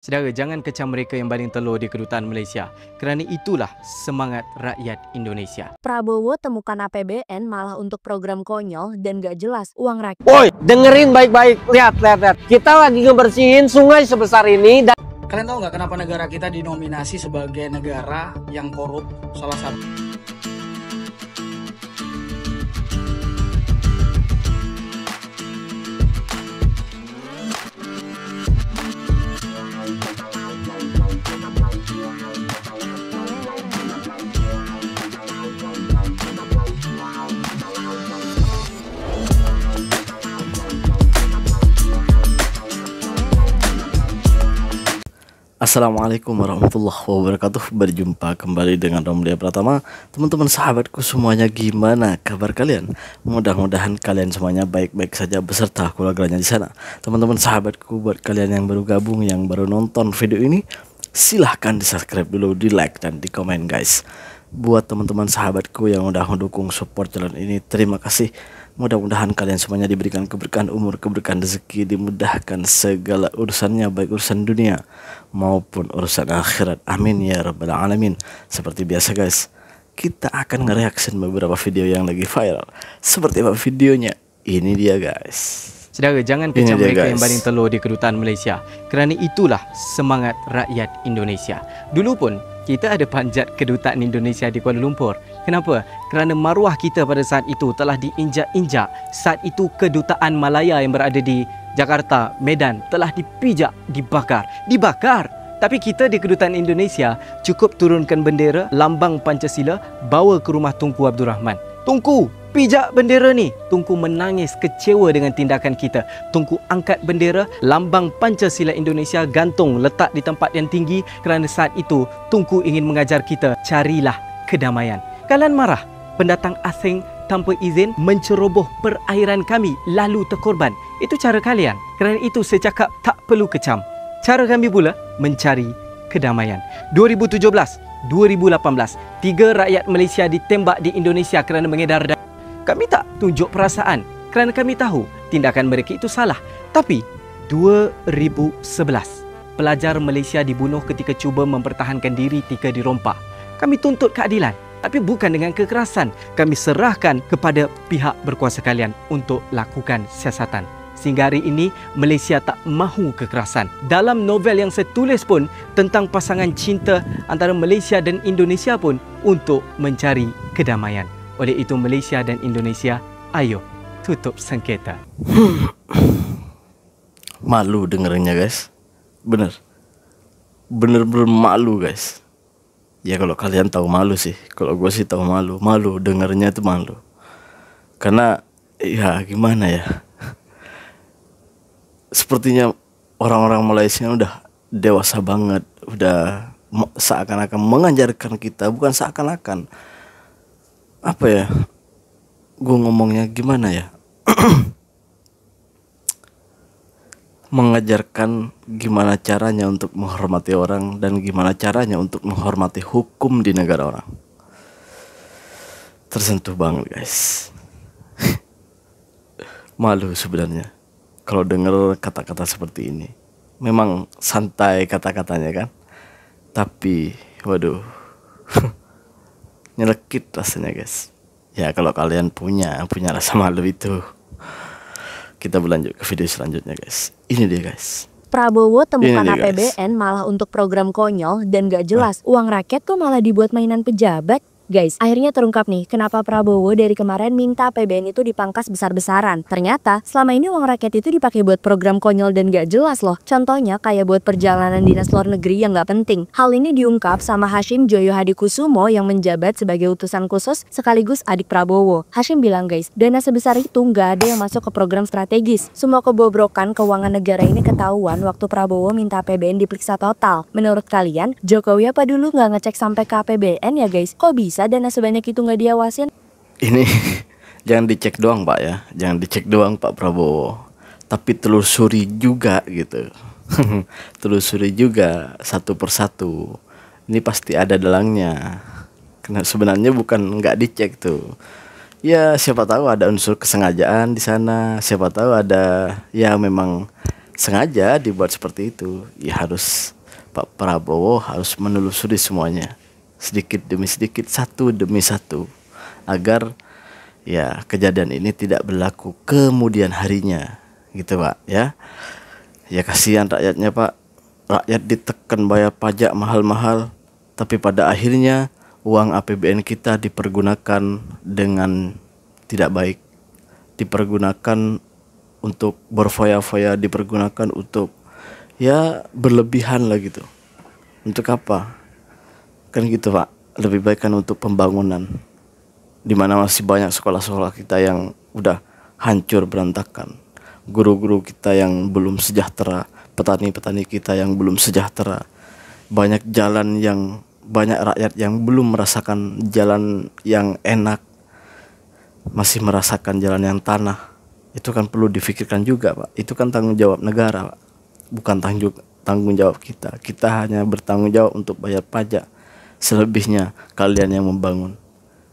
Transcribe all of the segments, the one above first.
Saudara, jangan kecam mereka yang baling telur di kedutaan Malaysia, kerana itulah semangat rakyat Indonesia. Prabowo temukan APBN malah untuk program konyol dan gak jelas uang rakyat. Woi, dengerin baik-baik. Lihat. Kita lagi ngebersihin sungai sebesar ini. Kalian tahu nggak kenapa negara kita dinominasi sebagai negara yang korup? Salah satu. Assalamualaikum warahmatullahi wabarakatuh. Berjumpa kembali dengan Romlia Pratama. Teman-teman sahabatku semuanya, gimana kabar kalian? Mudah-mudahan kalian semuanya baik-baik saja beserta keluarganya di sana. Teman-teman sahabatku, buat kalian yang baru gabung, yang baru nonton video ini, silahkan di subscribe dulu, di like dan di komen guys. Buat teman-teman sahabatku yang udah mendukung support channel ini, terima kasih. Mudah-mudahan kalian semuanya diberikan keberkahan umur, keberkahan rezeki, dimudahkan segala urusannya, baik urusan dunia maupun urusan akhirat. Amin ya rabbal alamin. Seperti biasa guys, kita akan nge-reaction beberapa video yang lagi viral. Seperti apa videonya? Ini dia guys. Saudara, jangan kecam mereka yang baling telur di kedutaan Malaysia, kerana itulah semangat rakyat Indonesia. Dulu pun kita ada panjat kedutaan Indonesia di Kuala Lumpur. Kenapa? Kerana maruah kita pada saat itu telah diinjak-injak. Saat itu kedutaan Malaya yang berada di Jakarta, Medan telah dipijak, dibakar. Tapi kita di kedutaan Indonesia cukup turunkan bendera, lambang Pancasila, bawa ke rumah Tunku Abdul Rahman. Tunku, pijak bendera ni. Tunku menangis kecewa dengan tindakan kita. Tunku angkat bendera, lambang Pancasila Indonesia, gantung letak di tempat yang tinggi, kerana saat itu Tunku ingin mengajar kita, carilah kedamaian. Kalian marah pendatang asing tanpa izin menceroboh perairan kami lalu terkorban. Itu cara kalian. Kerana itu saya cakap tak perlu kecam. Cara kami pula mencari kedamaian. 2017, 2018, 3 rakyat Malaysia ditembak di Indonesia kerana mengedar darah. Kami tak tunjuk perasaan kerana kami tahu tindakan mereka itu salah. Tapi 2011, pelajar Malaysia dibunuh ketika cuba mempertahankan diri ketika dirompak. Kami tuntut keadilan, tapi bukan dengan kekerasan. Kami serahkan kepada pihak berkuasa kalian untuk lakukan siasatan. Sehingga hari ini Malaysia tak mahu kekerasan. Dalam novel yang saya tulis pun tentang pasangan cinta antara Malaysia dan Indonesia pun untuk mencari kedamaian. Oleh itu Malaysia dan Indonesia, ayo tutup sengketa. Malu dengernya guys. Bener malu guys. Ya kalau kalian tahu malu sih, kalau gue sih tahu malu dengernya itu malu. Karena ya gimana ya, sepertinya orang-orang Malaysia udah dewasa banget, udah seakan-akan mengajarkan kita, bukan seakan-akan, apa ya, gue ngomongnya gimana ya, mengajarkan gimana caranya untuk menghormati orang dan gimana caranya untuk menghormati hukum di negara orang. Tersentuh banget guys. Malu sebenarnya kalau dengar kata-kata seperti ini. Memang santai kata-katanya kan, tapi waduh, nyelekit rasanya guys. Ya kalau kalian punya rasa malu itu, kita berlanjut ke video selanjutnya guys. Ini dia guys. Prabowo temukan APBN malah untuk program konyol dan gak jelas uang rakyat kok malah dibuat mainan pejabat. Guys, akhirnya terungkap nih kenapa Prabowo dari kemarin minta APBN itu dipangkas besar-besaran. Ternyata selama ini uang rakyat itu dipakai buat program konyol dan gak jelas loh. Contohnya kayak buat perjalanan dinas luar negeri yang gak penting. Hal ini diungkap sama Hashim Joyo Hadikusumo yang menjabat sebagai utusan khusus sekaligus adik Prabowo. Hashim bilang guys, dana sebesar itu gak ada yang masuk ke program strategis. Semua kebobrokan keuangan negara ini ketahuan waktu Prabowo minta APBN diperiksa total. Menurut kalian, Jokowi apa dulu gak ngecek sampai ke APBN ya guys? Kok bisa dana sebanyak itu nggak diawasin? Ini jangan dicek doang Pak ya, jangan dicek doang Pak Prabowo, tapi telusuri juga gitu. Telusuri juga satu persatu. Ini pasti ada dalangnya. Karena sebenarnya bukan nggak dicek tuh. Ya siapa tahu ada unsur kesengajaan di sana, siapa tahu ada ya memang sengaja dibuat seperti itu. Ya harus Pak Prabowo harus menelusuri semuanya sedikit demi sedikit, satu demi satu, agar ya kejadian ini tidak berlaku kemudian harinya gitu Pak ya. Ya kasihan rakyatnya Pak, rakyat ditekan bayar pajak mahal-mahal, tapi pada akhirnya uang APBN kita dipergunakan dengan tidak baik, dipergunakan untuk berfoya-foya, dipergunakan untuk ya berlebihan lah gitu. Untuk apa? Kan gitu Pak, lebih baik kan untuk pembangunan, dimana masih banyak sekolah-sekolah kita yang udah hancur berantakan, guru-guru kita yang belum sejahtera, petani-petani kita yang belum sejahtera, banyak jalan yang banyak rakyat yang belum merasakan jalan yang enak, masih merasakan jalan yang tanah. Itu kan perlu difikirkan juga Pak. Itu kan tanggung jawab negara Pak, bukan tanggung jawab kita. Kita hanya bertanggung jawab untuk bayar pajak, selebihnya kalian yang membangun.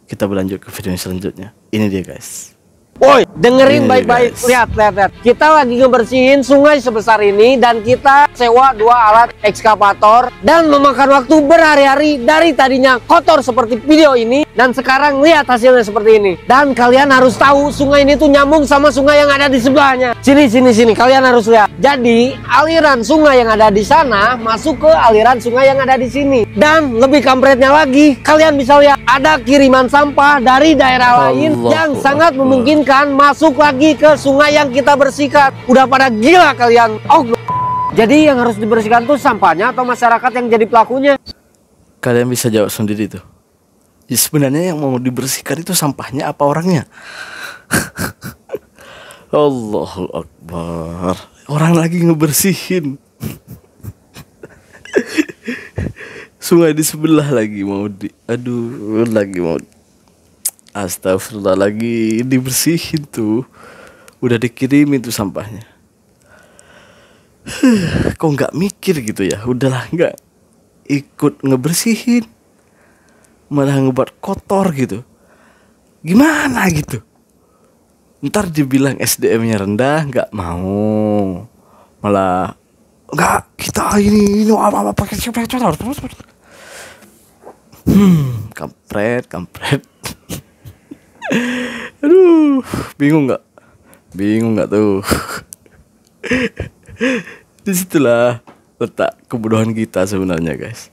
Kita berlanjut ke video selanjutnya. Ini dia guys. Woi, dengerin baik-baik, lihat. Kita lagi ngebersihin sungai sebesar ini dan kita sewa 2 alat ekskavator dan memakan waktu berhari-hari dari tadinya kotor seperti video ini dan sekarang lihat hasilnya seperti ini. Dan kalian harus tahu sungai ini tuh nyambung sama sungai yang ada di sebelahnya. Sini, kalian harus lihat. Jadi, aliran sungai yang ada di sana masuk ke aliran sungai yang ada di sini. Dan lebih kampretnya lagi, kalian bisa lihat ada kiriman sampah dari daerah lain yang sangat memungkinkan masuk lagi ke sungai yang kita bersihkan. Udah pada gila kalian. Jadi yang harus dibersihkan tuh sampahnya atau masyarakat yang jadi pelakunya? Kalian bisa jawab sendiri tuh. Ya, sebenarnya yang mau dibersihkan itu sampahnya apa orangnya? Allahu Akbar. Orang lagi ngebersihin. Sungai di sebelah lagi mau lagi mau astagfirullah, lagi dibersihin tuh. Udah dikirimin tuh sampahnya. Kok nggak mikir gitu ya? Udahlah, nggak ikut ngebersihin, malah ngebuat kotor gitu. Gimana gitu? Ntar dibilang SDM-nya rendah, nggak mau. Malah nggak, kita ini apa pakai kampret. Aduh, bingung nggak tuh? Disitulah letak kebodohan kita sebenarnya guys.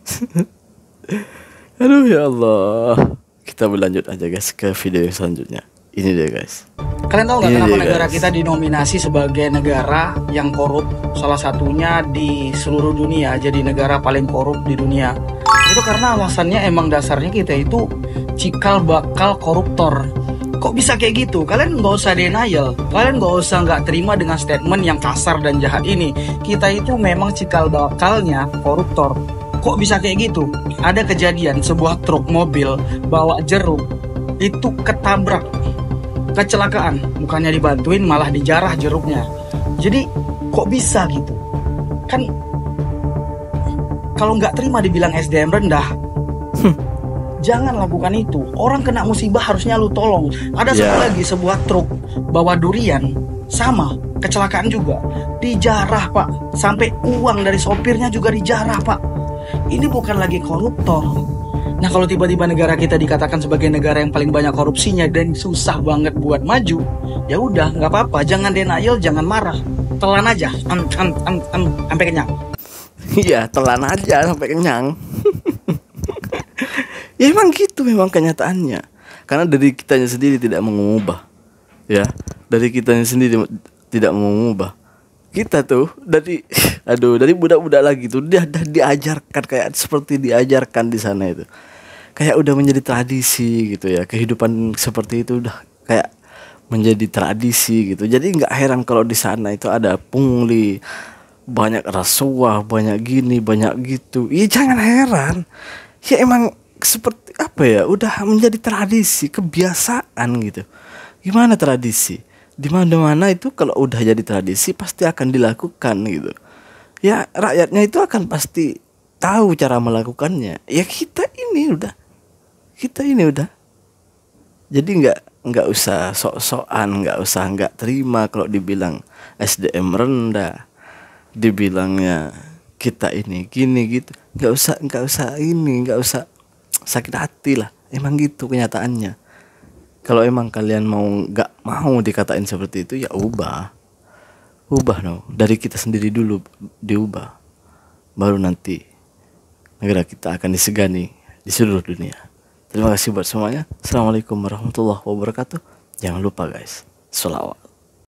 Aduh ya Allah. Kita berlanjut aja guys ke video yang selanjutnya. Ini dia guys. Kalian tahu nggak kenapa negara kita dinominasi sebagai negara yang korup? Salah satunya di seluruh dunia, jadi negara paling korup di dunia. Itu karena alasannya emang dasarnya kita itu cikal bakal koruptor. Kok bisa kayak gitu? Kalian nggak usah denial, kalian nggak usah nggak terima dengan statement yang kasar dan jahat ini. Kita itu memang cikal bakalnya koruptor. Kok bisa kayak gitu? Ada kejadian sebuah truk mobil bawa jeruk itu ketabrak, kecelakaan, bukannya dibantuin malah dijarah jeruknya. Jadi kok bisa gitu? Kan kalau nggak terima dibilang SDM rendah, jangan lakukan itu. Orang kena musibah harusnya lu tolong. Ada satu lagi, sebuah truk bawa durian, sama kecelakaan juga, dijarah Pak, sampai uang dari sopirnya juga dijarah Pak. Ini bukan lagi koruptor. Nah kalau tiba-tiba negara kita dikatakan sebagai negara yang paling banyak korupsinya dan susah banget buat maju, ya udah nggak apa-apa, jangan denial, jangan marah, telan aja, sampai kenyang. Iya, telan aja sampai kenyang. Ya emang gitu, memang kenyataannya. Karena dari kitanya sendiri tidak mau mengubah. Ya, dari kitanya sendiri tidak mau mengubah. Kita tuh dari budak-budak lagi tuh dia diajarkan kayak seperti diajarkan di sana itu. Kayak udah menjadi tradisi gitu ya. Kehidupan seperti itu udah kayak menjadi tradisi gitu. Jadi nggak heran kalau di sana itu ada pungli, banyak rasuah, banyak gini, banyak gitu. Iya jangan heran. Ya emang seperti apa ya, udah menjadi tradisi, kebiasaan gitu. Gimana tradisi? Di mana-mana itu kalau udah jadi tradisi pasti akan dilakukan gitu. Ya rakyatnya itu akan pasti tahu cara melakukannya. Ya kita ini udah. Jadi nggak usah sok-sokan, nggak usah nggak terima kalau dibilang SDM rendah. dibilangnya kita ini gini gitu, nggak usah sakit hati lah. Emang gitu kenyataannya. Kalau emang kalian nggak mau dikatain seperti itu, ya ubah no, dari kita sendiri dulu diubah, baru nanti negara kita akan disegani di seluruh dunia. Terima kasih buat semuanya. Assalamualaikum warahmatullahi wabarakatuh. Jangan lupa guys, sholawat.